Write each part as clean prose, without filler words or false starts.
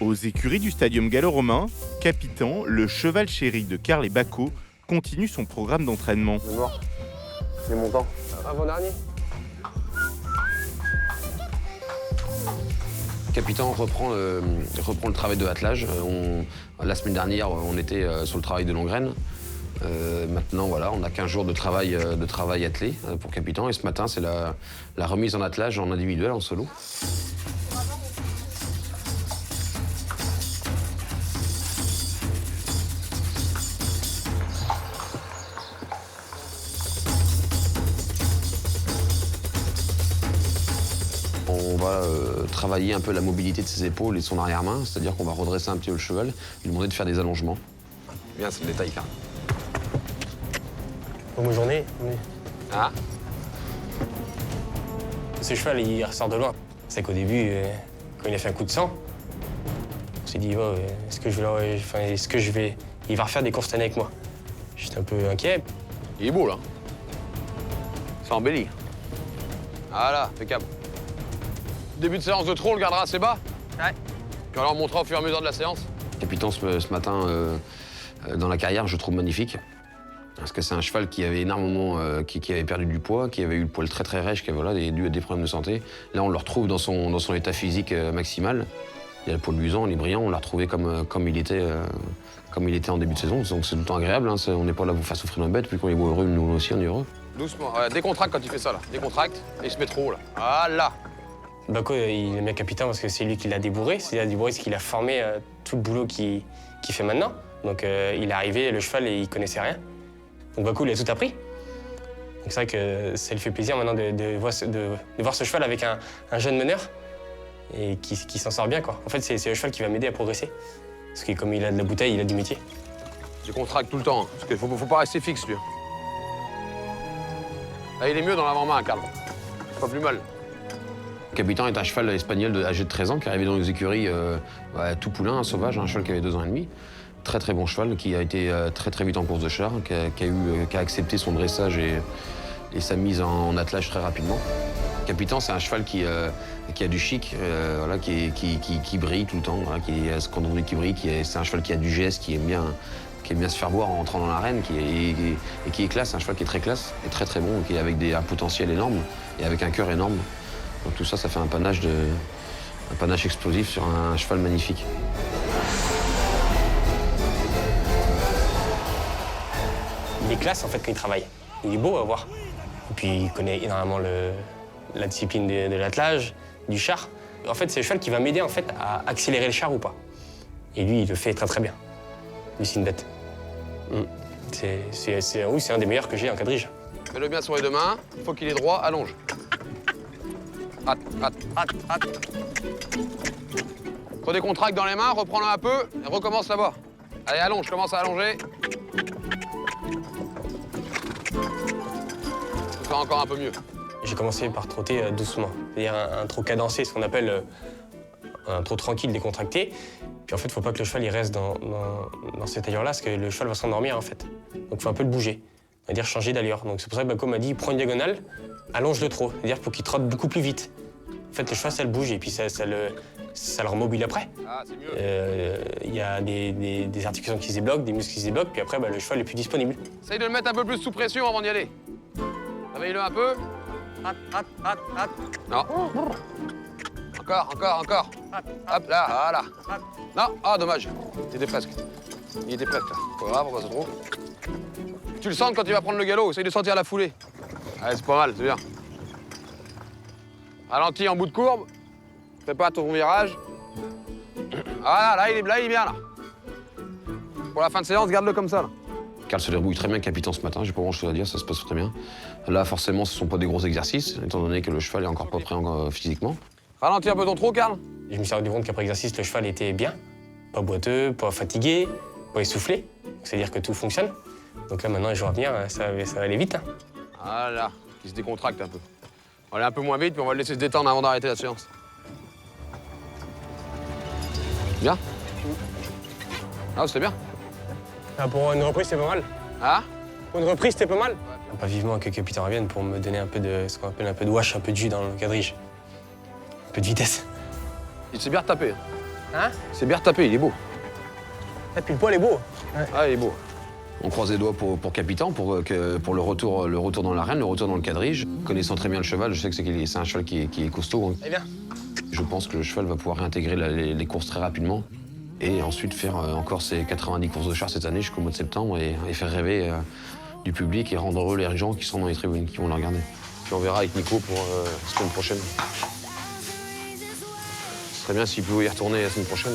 Aux écuries du Stadium gallo-romain, Capitan, le cheval chéri de Karl et Bacco, continue son programme d'entraînement. C'est mort. C'est montant. Avant-dernier. Capitan reprend le travail de attelage. La semaine dernière, on était sur le travail de longue graine. Maintenant, voilà, on a 15 jours de travail attelé pour Capitan. Et ce matin, c'est la remise en attelage en individuel, en solo. On va travailler un peu la mobilité de ses épaules et de son arrière-main, c'est-à-dire qu'on va redresser un petit peu le cheval, lui demander de faire des allongements. Bien, c'est le détail, Karl. Bonne journée. Ah. Ce cheval, il ressort de loin. C'est qu'au début, quand il a fait un coup de sang, on s'est dit, oh, est-ce que je vais... Il va refaire des courses cette année avec moi. J'étais un peu inquiet. Il est beau, là. Ça embellit. Voilà, impeccable. Début de séance de trot, on le gardera assez bas. Ouais. Puis alors on montera au fur et à mesure de la séance. Capitan, ce matin, dans la carrière, je trouve magnifique. Parce que c'est un cheval qui avait énormément, qui avait perdu du poids, qui avait eu le poil très très rêche, qui avait voilà, dû à des problèmes de santé. Là, on le retrouve dans son état physique maximal. Il a le poil luisant, il est brillant, on l'a retrouvé comme il était en début de saison. Donc c'est tout le temps agréable, hein. On n'est pas là pour faire souffrir nos bêtes, puis quand il est heureux, nous aussi on est heureux. Doucement, décontracte quand il fait ça là, décontracte, et il se met trop là. Voilà. Bacco, il aime bien Capitan parce que c'est lui qui l'a débourré. C'est-à-dire débourré, c'est qu'il a formé tout le boulot qu'il fait maintenant. Donc il est arrivé, le cheval, et il connaissait rien. Donc Bacco, il a tout appris. Donc c'est vrai que ça lui fait plaisir maintenant de voir ce cheval avec un jeune meneur et qui s'en sort bien, quoi. En fait, c'est le cheval qui va m'aider à progresser. Parce que comme il a de la bouteille, il a du métier. Décontracte tout le temps, hein, parce qu'il faut pas rester fixe lui. Là, il est mieux dans l'avant-main, Karl. C'est pas plus mal. Capitan est un cheval espagnol âgé de 13 ans qui est arrivé dans les écuries tout poulain, un sauvage, un cheval qui avait 2 ans et demi. Très très bon cheval qui a été très très vite en course de char, qui a accepté son dressage et sa mise en attelage très rapidement. Capitan, c'est un cheval qui a du chic, voilà, qui brille tout le temps, voilà, qui a ce qu'on dit qui brille, c'est un cheval qui a du geste, qui aime bien se faire voir en entrant dans l'arène, et qui est classe, un cheval qui est très classe, et très très bon, qui est avec un potentiel énorme et avec un cœur énorme. Donc tout ça, ça fait un panache explosif sur un cheval magnifique. Il est classe, en fait, quand il travaille. Il est beau à voir. Et puis, il connaît énormément la discipline de l'attelage, du char. En fait, c'est le cheval qui va m'aider, en fait, à accélérer le char ou pas. Et lui, il le fait très, très bien. Lui, c'est une bête. C'est un des meilleurs que j'ai en quadrige. Mets-le bien sur les deux mains, il faut qu'il est droit, allonge. Hâte. Redécontracte dans les mains, reprends-le un peu et recommence là-bas. Allez, allonge, commence à allonger. Faire encore un peu mieux. J'ai commencé par trotter doucement, c'est-à-dire un trot cadencé, ce qu'on appelle un trot tranquille, décontracté. Puis en fait, il ne faut pas que le cheval il reste dans cette allure-là, parce que le cheval va s'endormir en fait. Donc il faut un peu le bouger, c'est-à-dire changer d'allure. Donc c'est pour ça que Bacco m'a dit, prends une diagonale, allonge le trot, c'est-à-dire pour qu'il trotte beaucoup plus vite. En fait, le cheval, ça le bouge et puis ça le remobile après. Ah, c'est mieux. Il y a des articulations qui se débloquent, des muscles qui se débloquent, puis après, le cheval est plus disponible. Essaye de le mettre un peu plus sous pression avant d'y aller. Réveille-le un peu. Hâte. Non. Encore. Hop, là, voilà. Non, ah, dommage. Il était presque, là. Pas grave, on va se trouver. Tu le sens quand il va prendre le galop, essaye de sentir la foulée. Allez, c'est pas mal, c'est bien. Ralentis en bout de courbe. Prépare ton virage. Voilà, là, il est bien, là. Pour la fin de séance, garde-le comme ça, là. Karl se débrouille très bien, Capitan, ce matin. J'ai pas grand-chose à dire, ça se passe très bien. Là, forcément, ce sont pas des gros exercices, étant donné que le cheval est encore pas prêt physiquement. Ralentis un peu ton trot, Karl. Je me suis rendu compte qu'après exercice, le cheval était bien. Pas boiteux, pas fatigué, pas essoufflé. C'est-à-dire que tout fonctionne. Donc là, maintenant, les jours à venir, ça va aller vite. Hein. Voilà, il se décontracte un peu. On va aller un peu moins vite, puis on va le laisser se détendre avant d'arrêter la séance. Bien. Ah, c'était bien. Ah, pour une reprise, c'est pas mal. Ah? Pour une reprise, c'était pas mal. Pas vivement que Capitan revienne pour me donner un peu de ce qu'on appelle un peu de wash, un peu de jus dans le quadrige. Un peu de vitesse. Il s'est bien retapé. Hein? C'est bien retapé, il est beau. Et puis le poil est beau. Ah, il est beau. On croise les doigts pour Capitan, pour le retour dans l'arène, le retour dans le quadrige. Connaissant très bien le cheval, je sais que c'est un cheval qui est costaud. Hein. Eh bien. Je pense que le cheval va pouvoir réintégrer les courses très rapidement et ensuite faire encore ses 90 courses de char cette année jusqu'au mois de septembre et faire rêver du public et rendre heureux les gens qui sont dans les tribunes, qui vont le regarder. Puis on verra avec Nico pour la semaine prochaine. Ce serait bien s'il pouvait y retourner la semaine prochaine.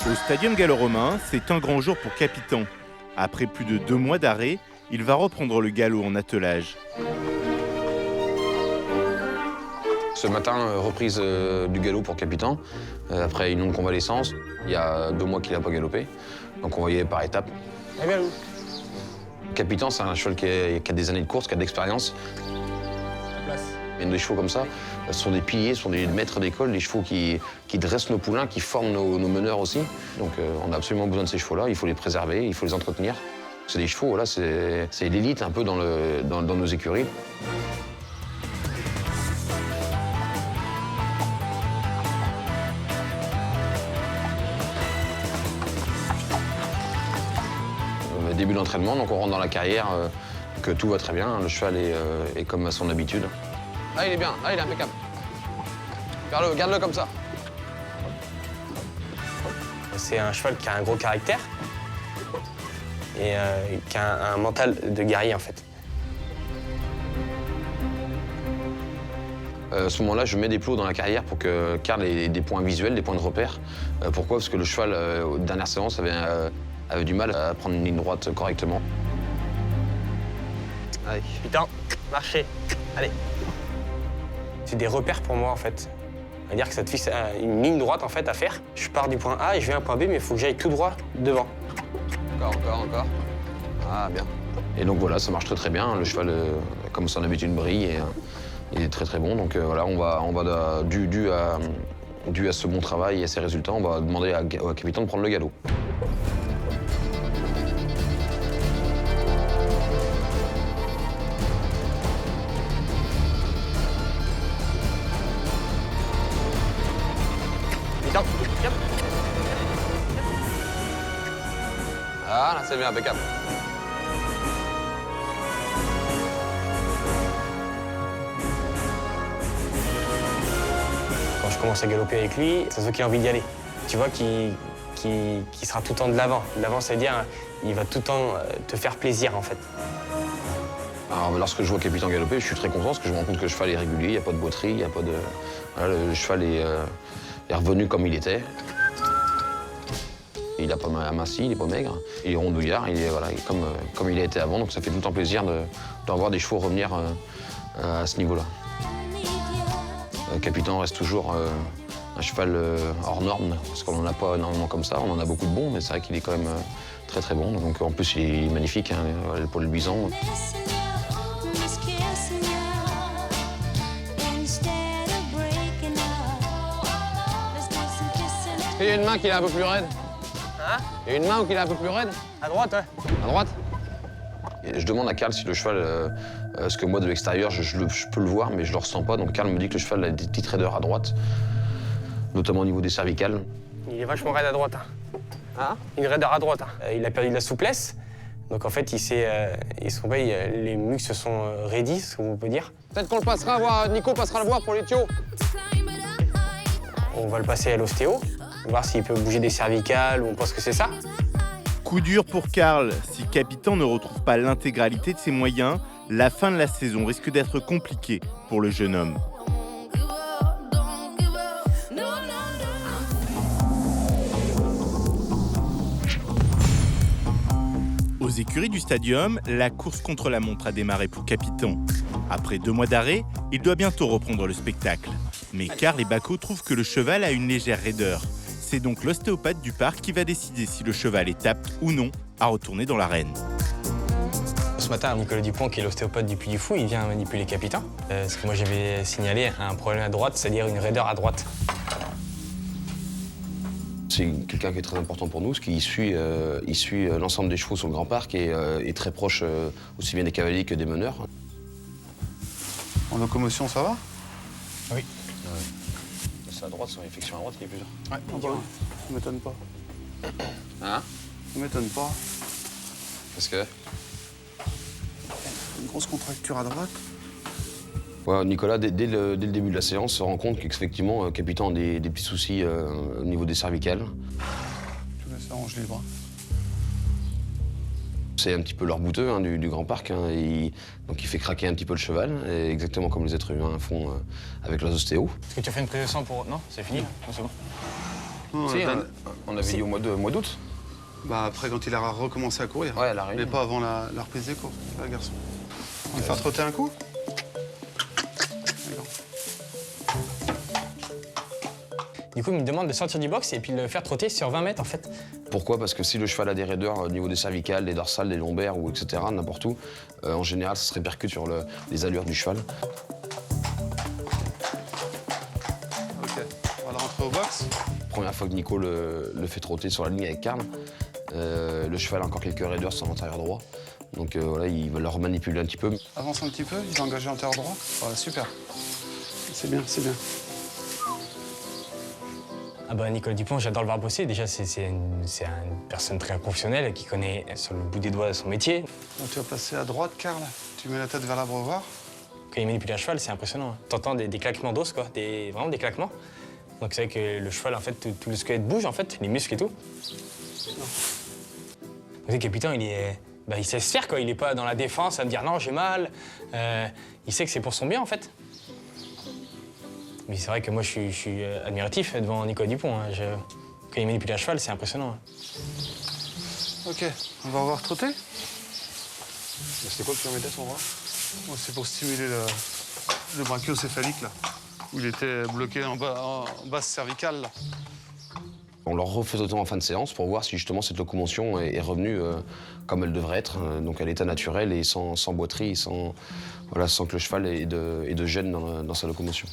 Au Stadium gallo-romain, c'est un grand jour pour Capitan. Après plus de 2 mois d'arrêt, il va reprendre le galop en attelage. Ce matin, reprise du galop pour Capitan, après une longue convalescence. Il y a 2 mois qu'il n'a pas galopé, donc on va y aller par étapes. Eh bien, Lou. Capitan, c'est un cheval qui a des années de course, qui a de l'expérience. Place. Et des chevaux comme ça, ce sont des piliers, ce sont des maîtres d'école, des chevaux qui dressent nos poulains, qui forment nos meneurs aussi. Donc on a absolument besoin de ces chevaux-là, il faut les préserver, il faut les entretenir. C'est des chevaux, voilà, c'est l'élite un peu dans nos écuries. Début d'entraînement, donc on rentre dans la carrière, que tout va très bien, le cheval est comme à son habitude. Ah, il est bien, ah, il est impeccable. Garde-le comme ça. C'est un cheval qui a un gros caractère et qui a un mental de guerrier en fait. À ce moment-là, je mets des plots dans la carrière pour que Karl ait des points visuels, des points de repère. Pourquoi? Parce que le cheval, aux dernières séances, avait du mal à prendre une ligne droite correctement. Allez. Putain, marchez. Allez. C'est des repères pour moi en fait. C'est-à-dire que ça te fixe une ligne droite en fait à faire. Je pars du point A et je vais à un point B, mais il faut que j'aille tout droit devant. Encore. Ah, bien. Et donc voilà, ça marche très très bien. Le cheval, comme son habitude, brille et il est très très bon. Donc voilà, on va dû à ce bon travail et à ces résultats, on va demander au Capitan de prendre le galop. Ah, là, c'est bien, impeccable. Quand je commence à galoper avec lui, ça se voit qu'il a envie d'y aller. Tu vois qu'il sera tout le temps de l'avant. De l'avant, c'est-à-dire il va tout le temps te faire plaisir en fait. Alors, lorsque je vois Capitan galoper, je suis très content parce que je me rends compte que le cheval est régulier, il n'y a pas de boiterie, il n'y a pas de... Voilà, le cheval est revenu comme il était. Il n'a pas aminci, il n'est pas maigre, il est rondouillard, il est comme il a été avant, donc ça fait tout le temps plaisir de voir des chevaux revenir à ce niveau-là. Capitan reste toujours un cheval hors norme, parce qu'on n'en a pas énormément comme ça, on en a beaucoup de bons, mais c'est vrai qu'il est quand même très très bon. Donc en plus il est magnifique, hein, l'épaule luisant. Il y a une main qui est un peu plus raide. Hein? Il y a une main qui est un peu plus raide. À droite, ouais. À droite. Et je demande à Karl si le cheval, parce que moi de l'extérieur je peux le voir mais je le ressens pas. Donc Karl me dit que le cheval a des petites raideurs à droite, notamment au niveau des cervicales. Il est vachement raide à droite. Hein? Une raideur à droite. Il a perdu de la souplesse. Donc en fait, les muscles se sont raidis, ce qu'on peut dire. Peut-être qu'on le passera voir, Nico passera le voir pour les tuyaux. On va le passer à l'ostéo, voir s'il peut bouger des cervicales ou on pense que c'est ça. Coup dur pour Karl. Si Capitan ne retrouve pas l'intégralité de ses moyens, la fin de la saison risque d'être compliquée pour le jeune homme. Aux écuries du Stadium, la course contre la montre a démarré pour Capitan. Après 2 mois d'arrêt, il doit bientôt reprendre le spectacle. Mais Karl et Bacco trouvent que le cheval a une légère raideur. C'est donc l'ostéopathe du parc qui va décider si le cheval est apte ou non à retourner dans l'arène. Ce matin, Nicolas Dupont, qui est l'ostéopathe du Puy du Fou, il vient manipuler Capitan. Parce que moi, j'avais signalé un problème à droite, c'est-à-dire une raideur à droite. C'est quelqu'un qui est très important pour nous, parce qu'il suit l'ensemble des chevaux sur le Grand Parc et est très proche aussi bien des cavaliers que des meneurs. En locomotion, ça va? Oui. C'est à droite, son infection à droite, il est plus là. Ouais, ça m'étonne pas. Hein? Ça m'étonne pas. Parce que? Une grosse contracture à droite. Ouais, Nicolas, dès le début de la séance, se rend compte qu'effectivement, le capitaine a des petits soucis au niveau des cervicales. Je laisse la hanche libre. C'est un petit peu l'arc-bouteux hein, du Grand Parc. Hein, donc il fait craquer un petit peu le cheval, et exactement comme les êtres humains font avec leurs ostéos. Est-ce que tu as fait une prise de sang pour... Non, c'est fini là. Non, c'est bon. Non, Si, Dan- on avait dit au mois d'août. Bah après, quand il a recommencé à courir. Ouais, à la Mais réunion. pas avant la reprise des cours, là, garçon. On va faire trotter un coup? D'accord. Du coup, il me demande de sortir du box et puis de le faire trotter sur 20 mètres en fait. Pourquoi? Parce que si le cheval a des raideurs au niveau des cervicales, des dorsales, des lombaires, ou etc., n'importe où, en général, ça se répercute sur les allures du cheval. Ok, on va le rentrer au box. Première fois que Nico le fait trotter sur la ligne avec Karl, le cheval a encore quelques raideurs sur l'antérieur droit. Donc voilà, il va le remanipuler un petit peu. Avance un petit peu, il est engagé antérieur droit. Voilà, super. C'est bien, c'est bien. Ah bah Nicolas Dupont, j'adore le voir bosser. Déjà, c'est une personne très professionnelle qui connaît sur le bout des doigts son métier. Donc, tu vas passer à droite, Karl. Tu mets la tête vers l'abreuvoir. Quand il manipule un cheval, c'est impressionnant. T'entends des claquements d'os, quoi, vraiment des claquements. Donc c'est vrai que le cheval, en fait, tout le squelette bouge, en fait, les muscles et tout. Vous savez, capitaine, il sait se faire, quoi. Il est pas dans la défense à me dire non, j'ai mal. Il sait que c'est pour son bien, en fait. Mais c'est vrai que moi, je suis admiratif devant Nicolas Dupont. Hein. Quand il manipule un cheval, c'est impressionnant. Ok, on va revoir trotter. C'était quoi le kilomètre on voit? Bon, c'est pour stimuler le brachiocéphalique, là. Où il était bloqué en basse cervicale, là. On leur refait autant en fin de séance pour voir si justement cette locomotion est revenue comme elle devrait être, donc à l'état naturel et sans boiterie, sans que le cheval ait de gêne dans sa locomotion.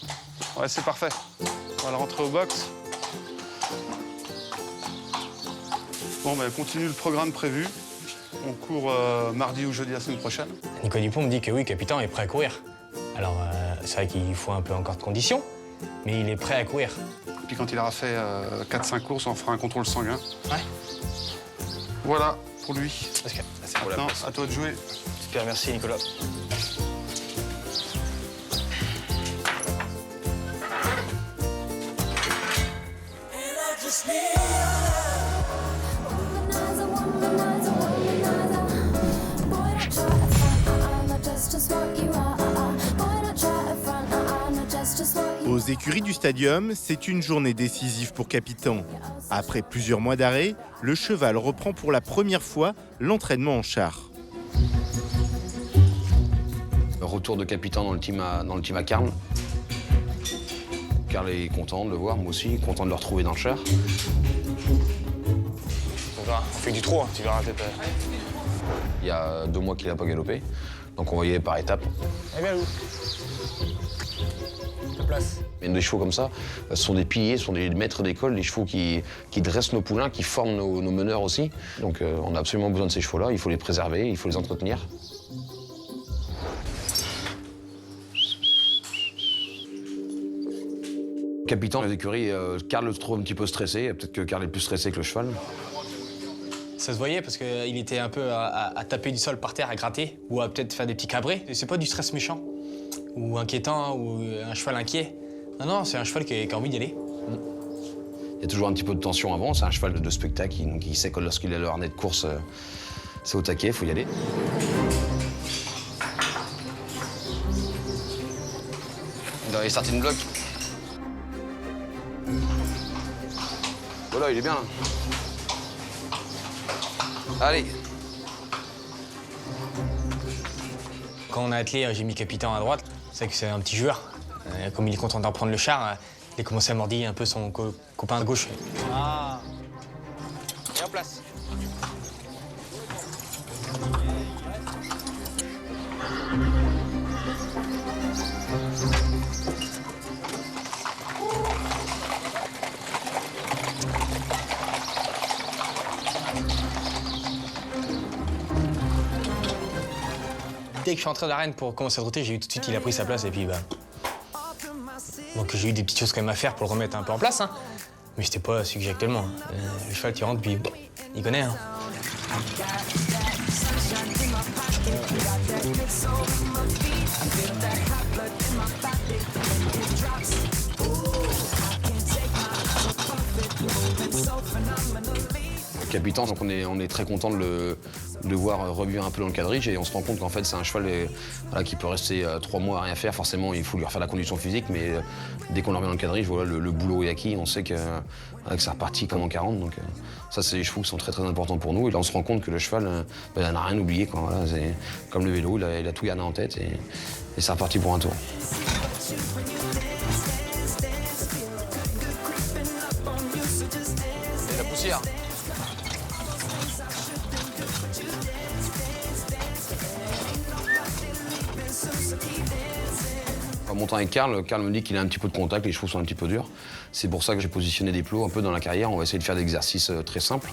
Ouais, c'est parfait. On va le rentrer au box. Bon, ben, continue le programme prévu. On court mardi ou jeudi la semaine prochaine. Nicolas Dupont me dit que oui, capitaine est prêt à courir. Alors, c'est vrai qu'il faut un peu encore de conditions, mais il est prêt à courir. Puis quand il aura fait 4-5 courses, on fera un contrôle sanguin. Ouais. Voilà, pour lui. Parce que c'est pour la Maintenant, place. à toi de jouer. super, merci Nicolas. Aux écuries du stadium, c'est une journée décisive pour Capitan. Après plusieurs mois d'arrêt, le cheval reprend pour la première fois l'entraînement en char. Retour de capitaine dans le team à Karl. Karl est content de le voir, moi aussi, content de le retrouver dans le char. On fait du trop, hein, tu verras peut-être. Il y a 2 mois qu'il n'a pas galopé, donc on va y aller par étapes. Eh bien, où la place. Et des chevaux comme ça, ce sont des piliers, ce sont des maîtres d'école, des chevaux qui dressent nos poulains, qui forment nos meneurs aussi. Donc on a absolument besoin de ces chevaux-là, il faut les préserver, il faut les entretenir. Capitaine des écuries, Karl le trouve un petit peu stressé, peut-être que Karl est plus stressé que le cheval. Ça se voyait parce qu'il était un peu à taper du sol par terre, à gratter, ou à peut-être faire des petits cabrés. C'est pas du stress méchant, ou inquiétant, ou un cheval inquiet. Non, non, c'est un cheval qui a envie d'y aller. Il y a toujours un petit peu de tension avant, c'est un cheval de spectacle, donc il sait que lorsqu'il a le harnais de course, c'est au taquet, il faut y aller. Dans les starting blocks. Voilà, il est bien. Allez. Quand on a attelé, j'ai mis capitaine à droite. C'est vrai que c'est un petit joueur. Comme il est content d'en prendre le char, il a commencé à mordiller un peu son copain de gauche. Ah. Et en place. dès que je suis entré dans l'arène pour commencer à trotter, j'ai vu tout de suite qu'il a pris sa place et puis bah... Donc j'ai eu des petites choses quand même à faire pour le remettre un peu en place, hein. Mais c'était pas celui que j'ai actuellement. Le cheval qui rentre, puis il connaît, hein. Capitaine, donc on est très content de le voir revenir un peu dans le quadrige et on se rend compte qu'en fait c'est un cheval voilà, qui peut rester 3 mois à rien faire. Forcément, il faut lui refaire la condition physique, mais dès qu'on le remet dans le quadrige, voilà, le boulot est acquis. On sait que c'est reparti comme en 40. Donc ça, c'est des chevaux qui sont très très importants pour nous. Et là, on se rend compte que le cheval, il n'a rien oublié, quoi. Voilà, c'est comme le vélo, il a tout gardé en tête et c'est reparti pour un tour. Et la poussière. En montant avec Karl me dit qu'il a un petit peu de contact, les chevaux sont un petit peu durs. C'est pour ça que j'ai positionné des plots un peu dans la carrière. On va essayer de faire des exercices très simples,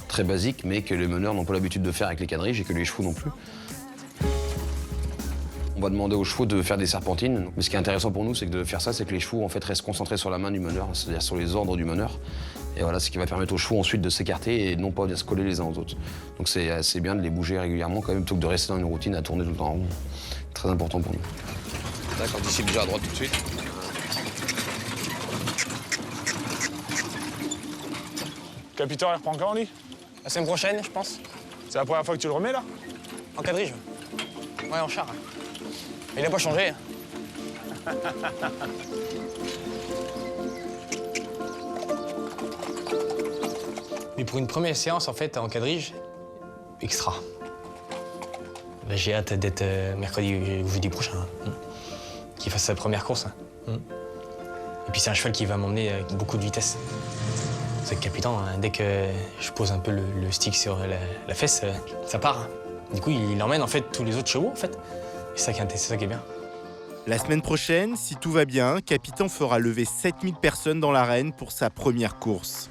très basiques, mais que les meneurs n'ont pas l'habitude de faire avec les quadriges et que les chevaux non plus. On va demander aux chevaux de faire des serpentines. Mais ce qui est intéressant pour nous, c'est que de faire ça, c'est que les chevaux en fait restent concentrés sur la main du meneur, c'est-à-dire sur les ordres du meneur. Et voilà, ce qui va permettre aux chevaux ensuite de s'écarter et non pas de se coller les uns aux autres. Donc c'est assez bien de les bouger régulièrement quand même, plutôt que de rester dans une routine à tourner tout le temps en rond. Très important pour nous. D'accord, d'ici déjà à droite tout de suite. Capitaine, il reprend quand, lui? La semaine prochaine, je pense. C'est la première fois que tu le remets, là? En quadrige. Ouais, en char. Mais il a pas changé. Mais pour une première séance, en fait, en quadrige, extra. Bah, j'ai hâte d'être mercredi ou jeudi prochain. Qu'il fasse sa première course. Et puis c'est un cheval qui va m'emmener avec beaucoup de vitesse. C'est le capitaine, hein, dès que je pose un peu le stick sur la fesse, ça part. Du coup, il emmène en fait tous les autres chevaux, en fait. Et c'est ça qui est bien. La semaine prochaine, si tout va bien, Capitaine fera lever 7000 personnes dans l'arène pour sa première course.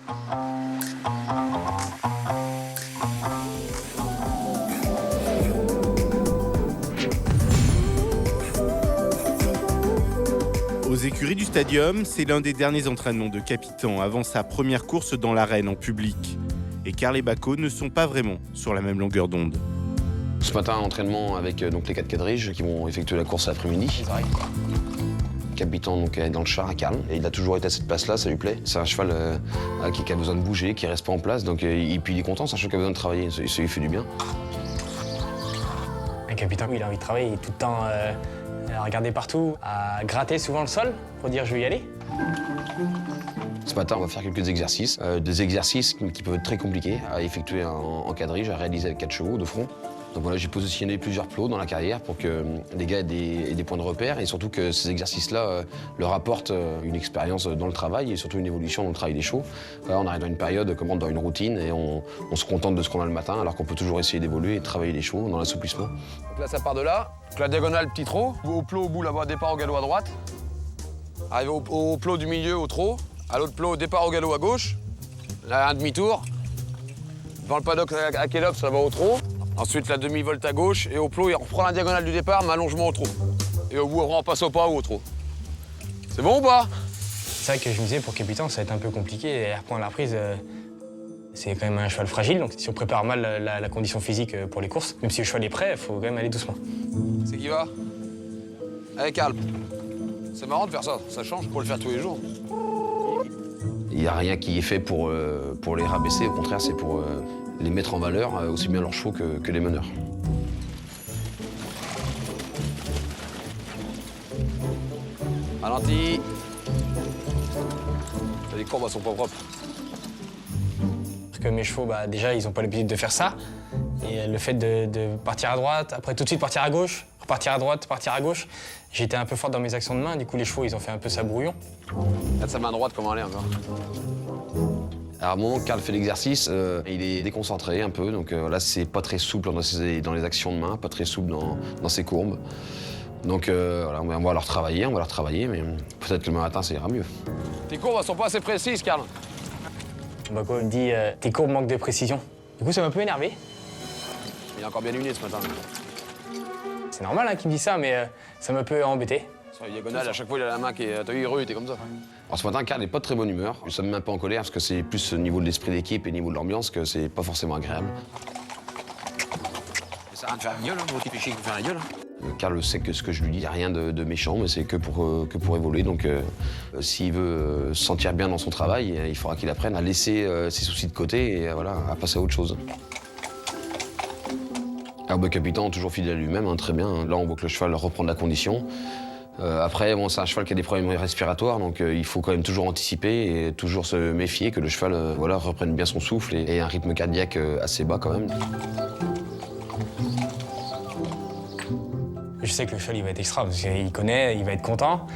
Aux écuries du Stadium, c'est l'un des derniers entraînements de Capitaine avant sa première course dans l'arène en public. Et Karl et Bako ne sont pas vraiment sur la même longueur d'onde. Ce matin, entraînement avec donc, les 4 quadriges qui vont effectuer la course l'après-midi. Capitaine donc, est dans le char à Karl et il a toujours été à cette place-là, ça lui plaît. C'est un cheval qui a besoin de bouger, qui reste pas en place, donc puis il est content, c'est un cheval qui a besoin de travailler, ça lui fait du bien. Un capitaine, il a envie de travailler, il est tout le temps à regarder partout, à gratter souvent le sol pour dire je vais y aller. Ce matin, on va faire quelques exercices, des exercices qui peuvent être très compliqués à effectuer en quadrige, à réaliser avec 4 chevaux de front. Donc voilà, j'ai positionné plusieurs plots dans la carrière pour que les gars aient des points de repère et surtout que ces exercices-là leur apportent une expérience dans le travail et surtout une évolution dans le travail des chevaux. Voilà, on arrive dans une période, comme dans une routine et on se contente de ce qu'on a le matin alors qu'on peut toujours essayer d'évoluer et de travailler les chevaux dans l'assouplissement. Donc là, ça part de là. Donc la diagonale, petit trot. Au plot au bout, là-bas, départ au galop à droite. Arrive au plot du milieu, au trot. À l'autre plot, départ au galop à gauche. Là, un demi-tour. Dans le paddock à Kélops, ça va au trot. Ensuite, la demi-volte à gauche. Et au plot, on reprend la diagonale du départ, mais allongement au trot. Et au bout, on passe au pas ou au trot. C'est bon ou pas? C'est vrai que je me disais, pour Capitaine, ça va être un peu compliqué. Et reprendre la prise, c'est quand même un cheval fragile. Donc si on prépare mal la condition physique pour les courses, même si le cheval est prêt, il faut quand même aller doucement. C'est qui va? Allez, calme. C'est marrant de faire ça. Ça change pour le faire tous les jours. Il n'y a rien qui est fait pour les rabaisser, au contraire, c'est pour les mettre en valeur, aussi bien leurs chevaux que les meneurs. Ralenti. Les courbes, elles sont pas propres. Parce que mes chevaux, bah, déjà, ils n'ont pas l'habitude de faire ça. Et le fait de partir à droite, après tout de suite partir à gauche, repartir à droite, partir à gauche, j'étais un peu fort dans mes actions de main. Du coup, les chevaux, ils ont fait un peu ça brouillon. Regarde sa main droite, comment elle est encore. Alors, à un moment, Karl fait l'exercice, il est déconcentré un peu, donc là, c'est pas très souple dans les actions de main, pas très souple dans ses courbes. Donc voilà, on va leur travailler, mais peut-être que le matin, ça ira mieux. Tes courbes, elles sont pas assez précises, Karl. Bako me dit tes courbes manquent de précision. Du coup, ça m'a un peu énervé. Il est encore bien luné ce matin. C'est normal hein, qu'il me dise ça, mais ça m'a un peu embêté. Sur les diagonales, à chaque fois, il a la main qui est. T'as vu, heureux, il était comme ça. Alors ce matin, Karl n'est pas de très bonne humeur. Ça me met un peu en colère parce que c'est plus au niveau de l'esprit d'équipe et au niveau de l'ambiance que c'est pas forcément agréable. Ça a rien de faire la gueule, hein, qui fait chier de faire la gueule. Karl sait que ce que je lui dis, il n'y a rien de méchant, mais c'est que pour évoluer. Donc s'il veut se sentir bien dans son travail, il faudra qu'il apprenne à laisser ses soucis de côté et voilà, à passer à autre chose. Alors, le capitaine, toujours fidèle à lui-même, hein, très bien. Là, on voit que le cheval reprend de la condition. Après, bon, c'est un cheval qui a des problèmes respiratoires, donc il faut quand même toujours anticiper et toujours se méfier que le cheval voilà, reprenne bien son souffle et ait un rythme cardiaque assez bas quand même. Je sais que le cheval il va être extra, parce qu'il connaît, il va être content.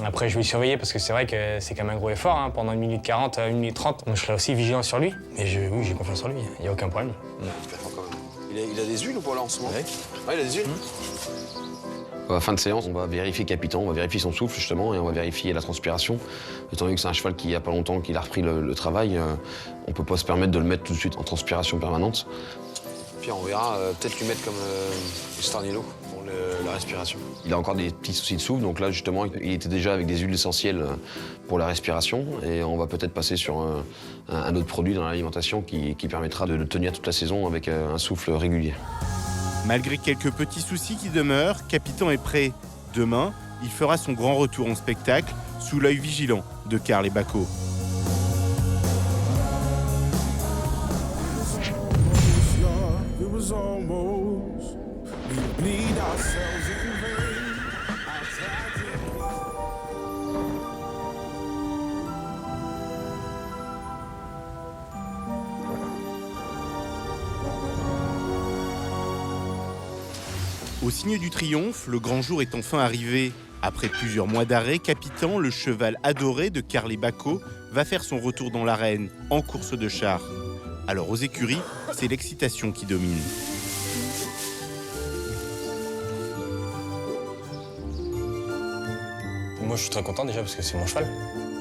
Après, je vais le surveiller parce que c'est vrai que c'est quand même un gros effort. Hein. Pendant 1 minute 40, 1 minute 30, je serai aussi vigilant sur lui. Mais oui, j'ai confiance en lui, il n'y a aucun problème. Il a des huiles ou pas là en ce moment? Ouais, il a des huiles. À la fin de séance, on va vérifier Capitan, on va vérifier son souffle justement et on va vérifier la transpiration. Étant donné que c'est un cheval qui, il n'y a pas longtemps qu'il a repris le travail, on ne peut pas se permettre de le mettre tout de suite en transpiration permanente. Puis on verra peut-être lui mettre comme Starnilo pour la respiration. Il a encore des petits soucis de souffle, donc là justement, il était déjà avec des huiles essentielles pour la respiration et on va peut-être passer sur un autre produit dans l'alimentation qui permettra de le tenir toute la saison avec un souffle régulier. Malgré quelques petits soucis qui demeurent, Capitan est prêt. Demain, il fera son grand retour en spectacle sous l'œil vigilant de Karl et Bako. Au signe du triomphe, le grand jour est enfin arrivé. Après plusieurs mois d'arrêt, Capitan, le cheval adoré de Karl et Bako, va faire son retour dans l'arène, en course de char. Alors aux écuries, c'est l'excitation qui domine. Moi, je suis très content déjà parce que c'est mon cheval.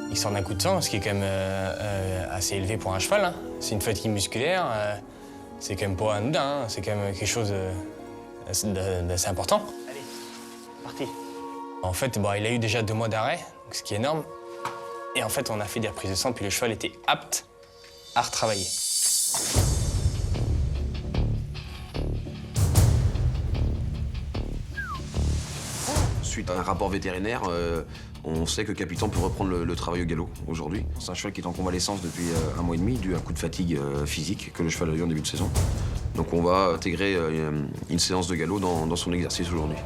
Il sort d'un coup de sang, ce qui est quand même assez élevé pour un cheval. Hein. C'est une fatigue musculaire, c'est quand même pas anodin, hein. C'est quand même quelque chose d'assez important. Allez, parti. En fait, bah, il a eu déjà 2 mois d'arrêt, ce qui est énorme. Et en fait, on a fait des reprises de sang, puis le cheval était apte à retravailler. Suite à un rapport vétérinaire, on sait que Capitan peut reprendre le travail au galop aujourd'hui. C'est un cheval qui est en convalescence depuis 1 mois et demi, dû à un coup de fatigue physique que le cheval a eu en début de saison. Donc on va intégrer une séance de galop dans son exercice aujourd'hui.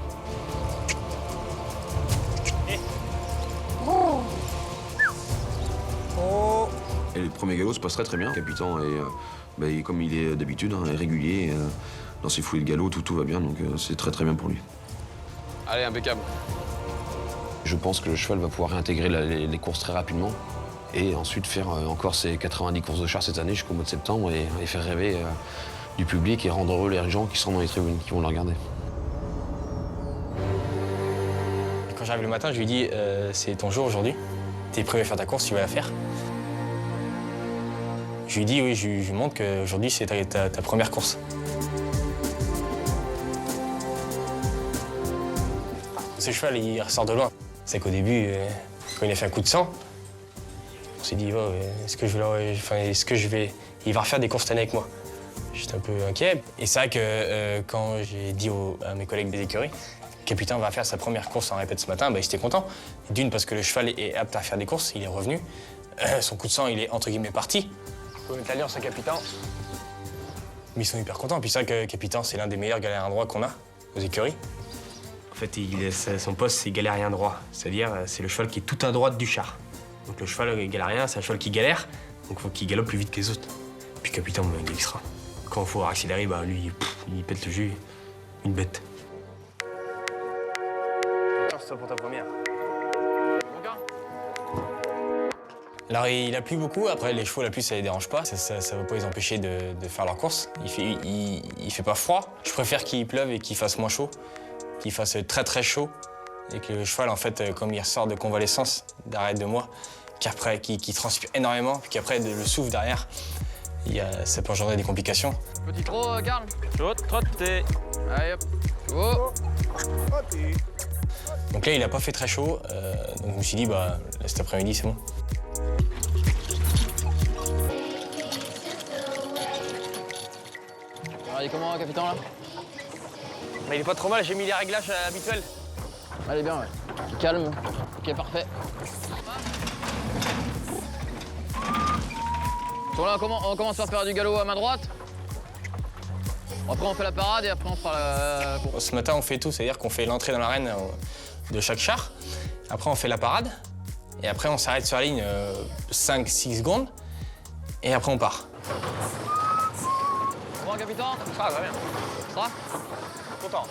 Et le premier galop se passe très bien. Capitan est, comme il est d'habitude, hein, est régulier. Dans ses foulées de galop, tout va bien, donc c'est très bien pour lui. Allez, impeccable. Je pense que le cheval va pouvoir réintégrer les courses très rapidement et ensuite faire encore ses 90 courses de char cette année jusqu'au mois de septembre et faire rêver du public et rendre heureux les gens qui sont dans les tribunes, qui vont le regarder. Quand j'arrive le matin, je lui dis c'est ton jour aujourd'hui. T'es prêt à faire ta course, tu vas la faire. Je lui dis oui, je lui montre qu'aujourd'hui c'est ta première course. Ce cheval, il ressort de loin. C'est qu'au début, quand il a fait un coup de sang, on s'est dit, oh, est-ce que je vais... Il va refaire des courses cette année avec moi. J'étais un peu inquiet. Et c'est vrai que quand j'ai dit à mes collègues des écuries, Capitan va faire sa première course en répète ce matin, ils étaient contents. D'une, parce que le cheval est apte à faire des courses, il est revenu. Son coup de sang, il est entre guillemets parti. On peut mettre l'alliance à Capitan. Mais ils sont hyper contents. Puis c'est vrai que Capitan, c'est l'un des meilleurs galériens droits qu'on a aux écuries. En fait, son poste, c'est galérien droit. C'est-à-dire, c'est le cheval qui est tout à droite du char. Donc le cheval galérien, c'est un cheval qui galère, donc il faut qu'il galope plus vite que les autres. Puis Capitan, il est extra. Quand il faut accélérer, lui, il pète le jus, une bête. C'est ça pour ta première. Alors, il a plu beaucoup. Après, les chevaux, la pluie, ça les dérange pas. Ça va pas les empêcher de faire leur course. Il fait pas froid. Je préfère qu'il pleuve et qu'il fasse moins chaud. Qu'il fasse très chaud et que le cheval, en fait, comme il ressort de convalescence d'arrêt de mois, qu'il transpire énormément, puis qu'après, le souffle derrière, ça peut engendrer des complications. Petit trot, Karl. Trotte, trotte. Allez hop. Oh. Donc là, il a pas fait très chaud, donc je me suis dit, bah, là, cet après-midi, c'est bon. Alors, il est comment, capitaine, là? Bah, il est pas trop mal, j'ai mis les réglages habituels. Allez, bien, ouais. Calme. Ok, parfait. Donc là, on commence par faire du galop à main droite. Après, on fait la parade et après, on fera la course. Ce matin, on fait tout, c'est-à-dire qu'on fait l'entrée dans l'arène de chaque char. Après, on fait la parade. Et après, on s'arrête sur la ligne 5-6 secondes. Et après, on part. Bon, capitaine? Ça va bien. Ça va? Content.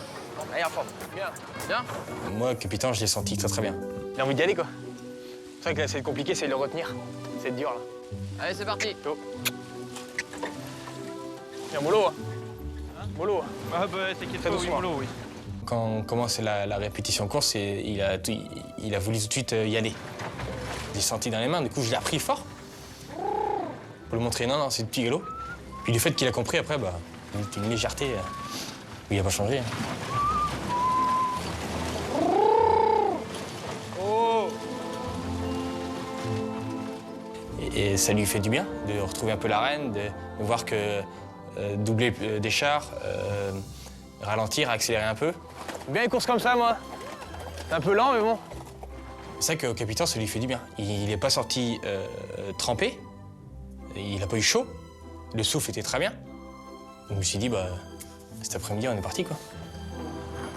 Allez, en forme. Bien. Bien? Moi, capitaine, je l'ai senti très bien. Il a envie d'y aller, quoi. C'est vrai que là, c'est compliqué, c'est de le retenir. C'est dur, là. Allez, c'est parti. Go. Il y a un mollo, hein. Mollo. Ah bah t'inquiète pas, oui, mollo, oui. Quand on commence la répétition course, il a voulu tout de suite y aller. J'ai senti dans les mains, du coup je l'ai appris fort. Pour lui montrer, non, c'est du petit galop. Puis du fait qu'il a compris après, bah, une légèreté où il n'a pas changé. Et ça lui fait du bien de retrouver un peu l'arène, de voir que doubler des chars, ralentir, accélérer un peu. Bien les courses comme ça, moi. C'est un peu lent, mais bon. C'est vrai qu'au capitaine, ça lui fait du bien. Il n'est pas sorti trempé, il n'a pas eu chaud, le souffle était très bien. Donc je me suis dit, bah, cet après-midi, on est parti, quoi.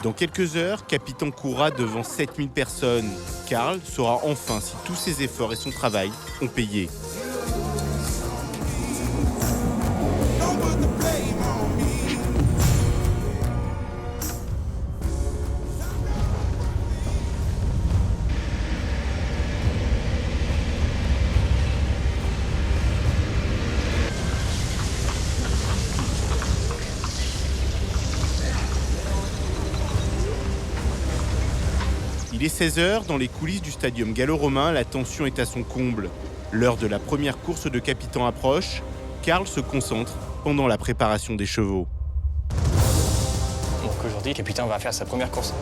Dans quelques heures, Capitan courra devant 7000 personnes. Karl saura enfin si tous ses efforts et son travail ont payé. Il est 16h, dans les coulisses du stadium gallo-romain, la tension est à son comble. L'heure de la première course de Capitan approche. Karl se concentre pendant la préparation des chevaux. Donc aujourd'hui, Capitan va faire sa première course.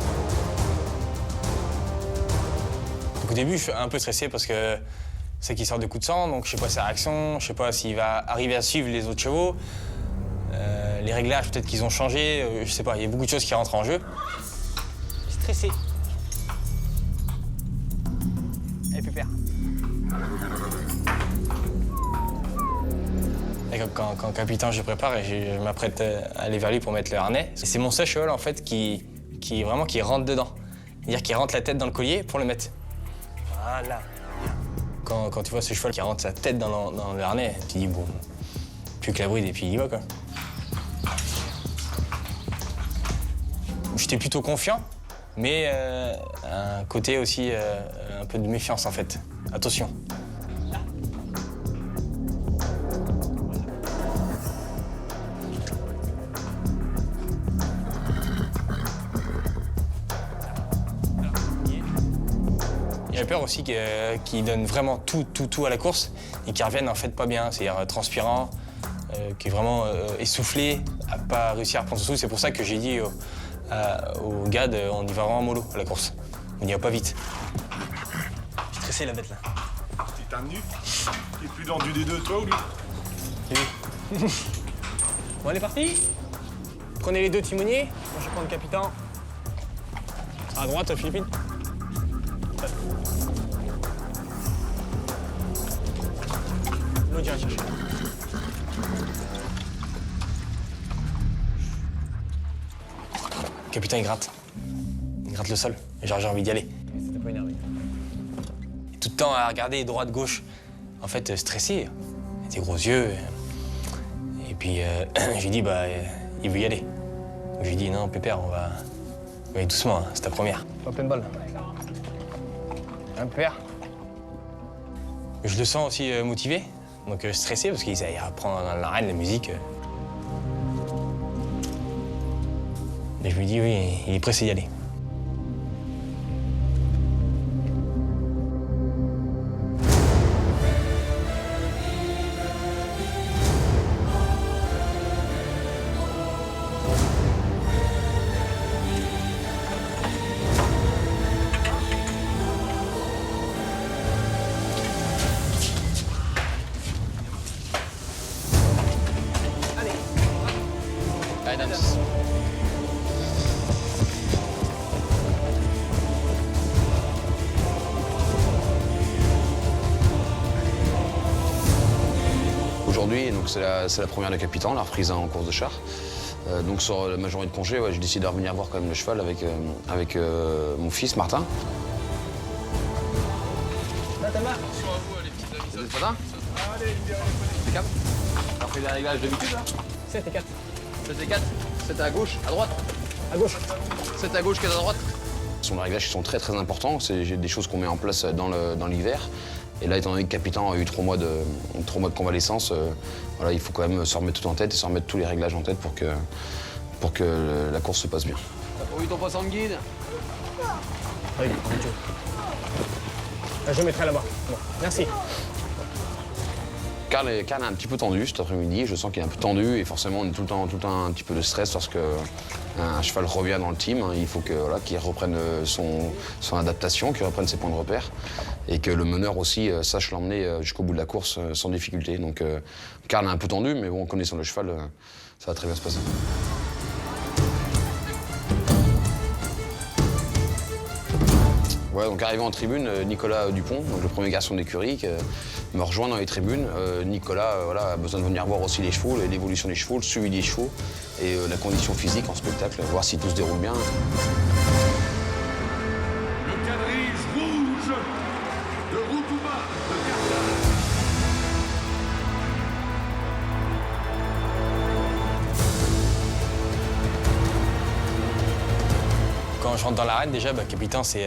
Donc, au début, je suis un peu stressé parce que c'est qu'il sort de coups de sang, donc je sais pas sa réaction, je sais pas s'il va arriver à suivre les autres chevaux. Les réglages, peut-être qu'ils ont changé, je sais pas, il y a beaucoup de choses qui rentrent en jeu. Stressé. Allez, Pépère. Et quand capitaine, je prépare et je m'apprête à aller vers lui pour mettre le harnais. C'est mon seul cheval en fait qui rentre dedans. C'est-à-dire qu'il rentre la tête dans le collier pour le mettre. Voilà. Quand tu vois ce cheval qui rentre sa tête dans le harnais, tu dis bon, plus que la bride et puis il y va quoi. J'étais plutôt confiant, mais un côté aussi un peu de méfiance en fait. Attention. J'ai peur aussi qu'il donne vraiment tout à la course et qu'il revienne en fait pas bien, c'est-à-dire transpirant, qui est vraiment essoufflé, à pas réussir à prendre son souffle. C'est pour ça que j'ai dit au gars, on y va vraiment mollo à la course. On n'y va pas vite. Je suis stressé la bête là. T'es tendu? T'es plus dans du D2, toi ou lui? Bon, allez, parti. Prenez les deux timoniers. Moi, je vais prendre le capitaine. À droite, Philippine. L'autre, j'irai chercher. Le capitaine, il gratte. Il gratte le sol. Genre, j'ai envie d'y aller. C'était pas énervé. Tout le temps à regarder droite-gauche. En fait, stressé. Des gros yeux. Et puis, je lui dis, bah, il veut y aller. Je lui dis, non, Pépère, on va aller doucement, hein, c'est ta première. Pas pleine balle. Hein, Pépère? Je le sens aussi motivé, donc stressé, parce qu'il apprend dans l'arène la musique. Et je lui dis, oui, il est pressé d'y aller. aujourd'hui, donc c'est la première de Capitan, la reprise en course de char. Donc sur ma journée de congé, j'ai décidé de revenir voir quand même le cheval avec mon fils Martin. Vous êtes patins? C'est 4. On a fait des réglages d'habitude là? 7 et 4. 7 et 4. 7 à gauche, à droite? À gauche. 7 à gauche, 4 à droite. Ce sont des réglages qui sont très très importants. C'est des choses qu'on met en place dans l'hiver. Et là, étant donné que Capitan a eu 3 mois de convalescence, voilà, il faut quand même se remettre tout en tête et se remettre tous les réglages en tête pour que la course se passe bien. T'as pas vu ton passant de guide? Oui, je mettrai là-bas. Bon, merci. Karl est un petit peu tendu cet après-midi. Je sens qu'il est un peu tendu et forcément, on est tout le temps un petit peu de stress lorsque un cheval revient dans le team. Il faut qu'il reprenne son adaptation, qu'il reprenne ses points de repère et que le meneur aussi sache l'emmener jusqu'au bout de la course sans difficulté. Donc, Karl est un peu tendu, mais bon, connaissant le cheval, ça va très bien se passer. Ouais, donc arrivé en tribune, Nicolas Dupont, donc le premier garçon d'écurie, me rejoint dans les tribunes. Nicolas voilà, a besoin de venir voir aussi les chevaux, l'évolution des chevaux, le suivi des chevaux et la condition physique en spectacle, voir si tout se déroule bien. Le quadrige rouge de Routouma de Carthage. Quand je rentre dans l'arène, déjà, Capitan, c'est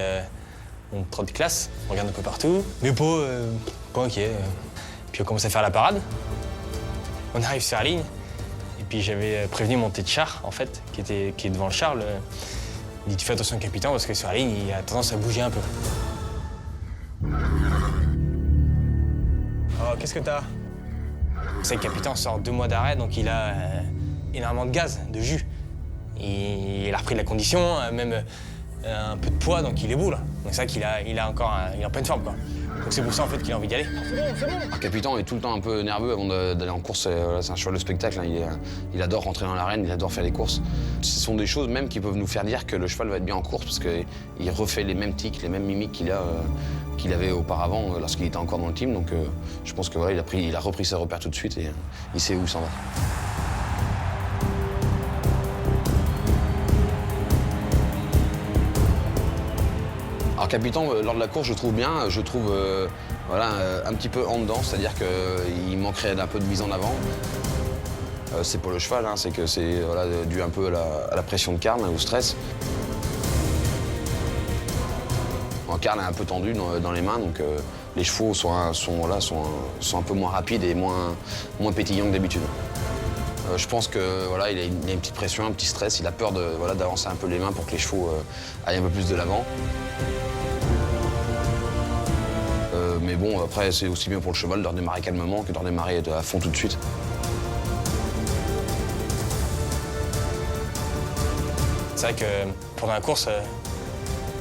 on trotte de classe, on regarde un peu partout, mais pas inquiet. Puis on commence à faire la parade. On arrive sur la ligne, et puis j'avais prévenu mon tête de char, en fait, qui est devant le char. Il dit, tu fais attention, Capitan, parce que sur la ligne, il a tendance à bouger un peu. Oh, qu'est-ce que t'as? Vous savez, Capitan sort 2 mois d'arrêt, donc il a énormément de gaz, de jus. Il a repris de la condition, même un peu de poids, donc il est beau là. Donc c'est vrai qu'il il est en pleine forme, quoi. Donc c'est pour ça en fait qu'il a envie d'y aller. Alors, Capitan est tout le temps un peu nerveux avant d'aller en course. Voilà, c'est un cheval de spectacle. Hein. Il adore rentrer dans l'arène, il adore faire les courses. Ce sont des choses même qui peuvent nous faire dire que le cheval va être bien en course parce qu'il refait les mêmes tics, les mêmes mimiques qu'il avait auparavant lorsqu'il était encore dans le team. Donc je pense que voilà, il a repris ses repères tout de suite et il sait où il s'en va. Alors Capitan, lors de la course, je trouve bien, je trouve voilà, un petit peu en dedans, c'est-à-dire qu'il manquerait d'un peu de mise en avant. C'est pas le cheval, hein, c'est que c'est voilà, dû un peu à la pression de Karl, au stress. Karl est un peu tendu dans les mains, donc les chevaux sont un peu moins rapides et moins pétillants que d'habitude. Je pense que voilà, il a une petite pression, un petit stress, il a peur d'avancer un peu les mains pour que les chevaux aillent un peu plus de l'avant. Mais bon, après, c'est aussi bien pour le cheval de redémarrer calmement que de redémarrer à fond tout de suite. C'est vrai que pendant la course,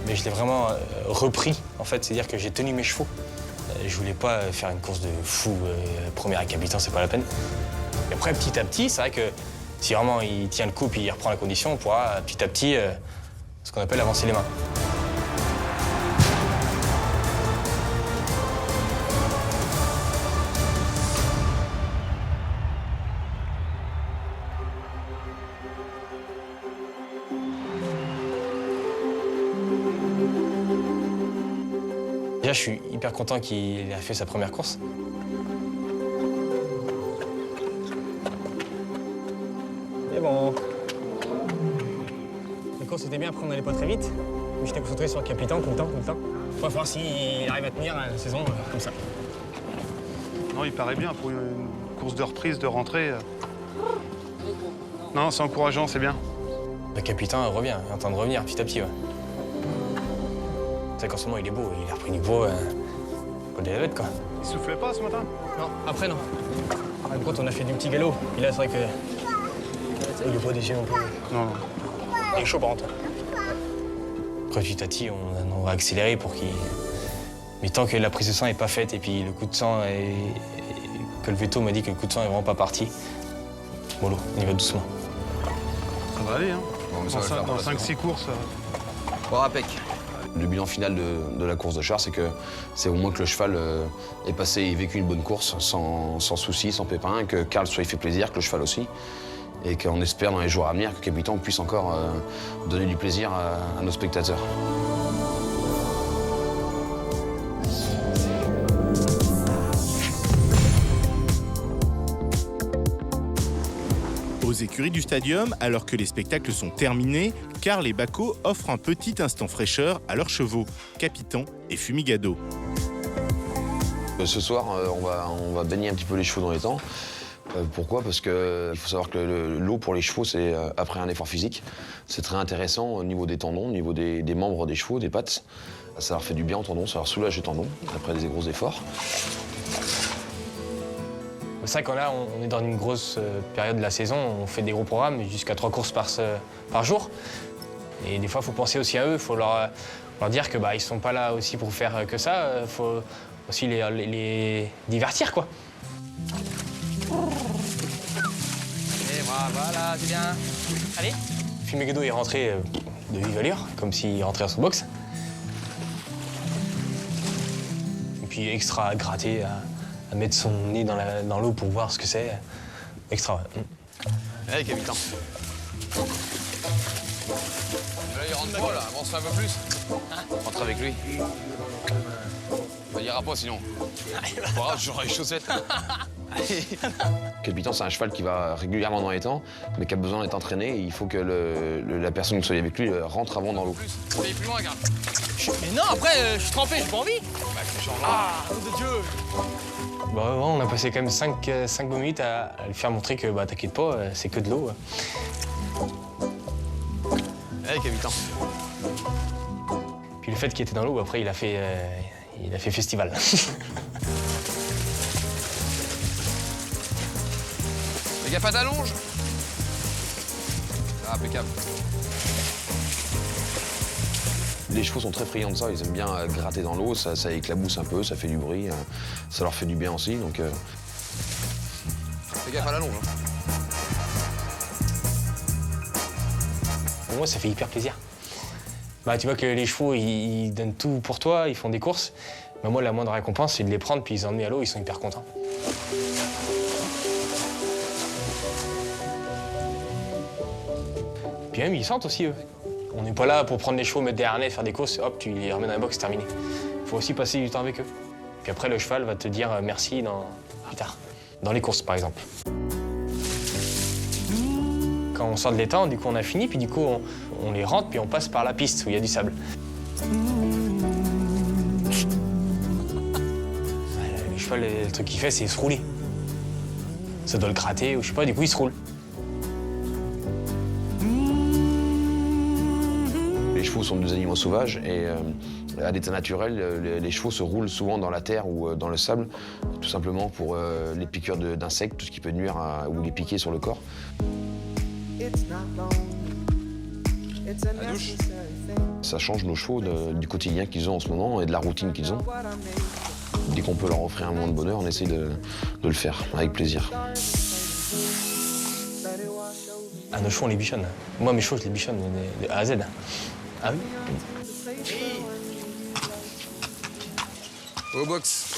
mais je l'ai vraiment repris, en fait. C'est-à-dire que j'ai tenu mes chevaux. Je voulais pas faire une course de fou, première à Capitan, c'est pas la peine. Et après, petit à petit, c'est vrai que si vraiment il tient le coup et il reprend la condition, on pourra petit à petit, ce qu'on appelle avancer les mains. Déjà, je suis hyper content qu'il ait fait sa première course. Et bon. La course était bien, après on n'allait pas très vite. Mais j'étais concentré sur le Capitan tout le temps. On va voir s'il arrive à tenir la saison comme ça. Non, il paraît bien pour une course de reprise, de rentrée. Non, c'est encourageant, c'est bien. Le Capitan revient, il est en train de revenir petit à petit. Ouais. C'est qu'en ce moment, il est beau, il a repris du poids. Pas de la bête, quoi. Il soufflait pas ce matin? Non, après, non. Par contre, on a fait du petit galop. Et là, c'est vrai que. Il est pas déçu non plus. Non, non. Il est chaud, par contre. Après, petit à petit, on va accélérer pour qu'il. Mais tant que la prise de sang n'est pas faite et puis le coup de sang est. Que le veto m'a dit que le coup de sang est vraiment pas parti. Mollo, on y va doucement. Ça va aller, hein. Bon, mais ça va le faire Dans pour la 5-6 courses. Bon, impec. Le bilan final de la course de char, c'est au moins que le cheval ait passé et vécu une bonne course sans souci, sans pépin, que Karl soit fait plaisir, que le cheval aussi. Et qu'on espère dans les jours à venir que Capitan puisse encore donner du plaisir à nos spectateurs. Aux écuries du stadium, alors que les spectacles sont terminés, Karl et Bacco offrent un petit instant fraîcheur à leurs chevaux, Capitan et Fumigado. Ce soir, on va baigner un petit peu les chevaux dans les temps. Pourquoi? Parce qu'il faut savoir que l'eau pour les chevaux, c'est après un effort physique. C'est très intéressant au niveau des tendons, au niveau des membres des chevaux, des pattes. Ça leur fait du bien aux tendons, ça leur soulage les tendons après des gros efforts. C'est vrai qu'on on est dans une grosse période de la saison, on fait des gros programmes, jusqu'à 3 courses par jour. Et des fois, il faut penser aussi à eux, il faut leur dire que ils sont pas là aussi pour faire que ça, il faut aussi les divertir, quoi. Et voilà, c'est bien. Allez. Fumigado est rentré de vive allure, comme s'il rentrait à son box. Et puis extra gratté à mettre son nez dans l'eau pour voir ce que c'est. Extra, ouais. Allez, Capitan. Là, il rentre pas, là. Avance un peu plus. Rentre avec lui. Il ira pas, sinon. Pas grave, j'aurai les chaussettes. Capitan, c'est un cheval qui va régulièrement dans les temps, mais qui a besoin d'être entraîné. Et il faut que la personne qui soit avec lui rentre avant dans l'eau. Allez, plus loin, regarde. Mais non, après, je suis trempé, j'ai pas envie. Ah, nom de Dieu. On a passé quand même 5 bonnes minutes à lui faire montrer que t'inquiète pas, c'est que de l'eau. Allez, Capitan. Puis le fait qu'il était dans l'eau, après, il a fait festival. Les gars, pas d'allonge. Ah, impeccable. Les chevaux sont très friands de ça, ils aiment bien gratter dans l'eau, ça éclabousse un peu, ça fait du bruit, ça leur fait du bien aussi, donc... Fais gaffe à la longe. Pour moi, ça fait hyper plaisir. Tu vois que les chevaux, ils donnent tout pour toi, ils font des courses. Mais moi, la moindre récompense, c'est de les prendre puis les emmener à l'eau, ils sont hyper contents. Puis même, ils sentent aussi, eux. On n'est pas là pour prendre les chevaux, mettre des harnais, faire des courses, hop, tu les remets dans la box, c'est terminé. Il faut aussi passer du temps avec eux. Puis après, le cheval va te dire merci plus tard, dans les courses, par exemple. Quand on sort de l'étang, du coup, on a fini, puis du coup, on les rentre, puis on passe par la piste où il y a du sable. Le cheval, le truc qu'il fait, c'est se rouler. Ça doit le gratter, ou je sais pas, du coup, il se roule. Les chevaux sont des animaux sauvages et à l'état naturel, les chevaux se roulent souvent dans la terre ou dans le sable, tout simplement pour les piqûres d'insectes, tout ce qui peut nuire ou les piquer sur le corps. La douche. Ça change nos chevaux du quotidien qu'ils ont en ce moment et de la routine qu'ils ont. Dès qu'on peut leur offrir un moment de bonheur, on essaie de le faire avec plaisir. Nos chevaux, on les bichonne. Moi, mes chevaux, je les bichonne de A à Z. Ah oui? Au box.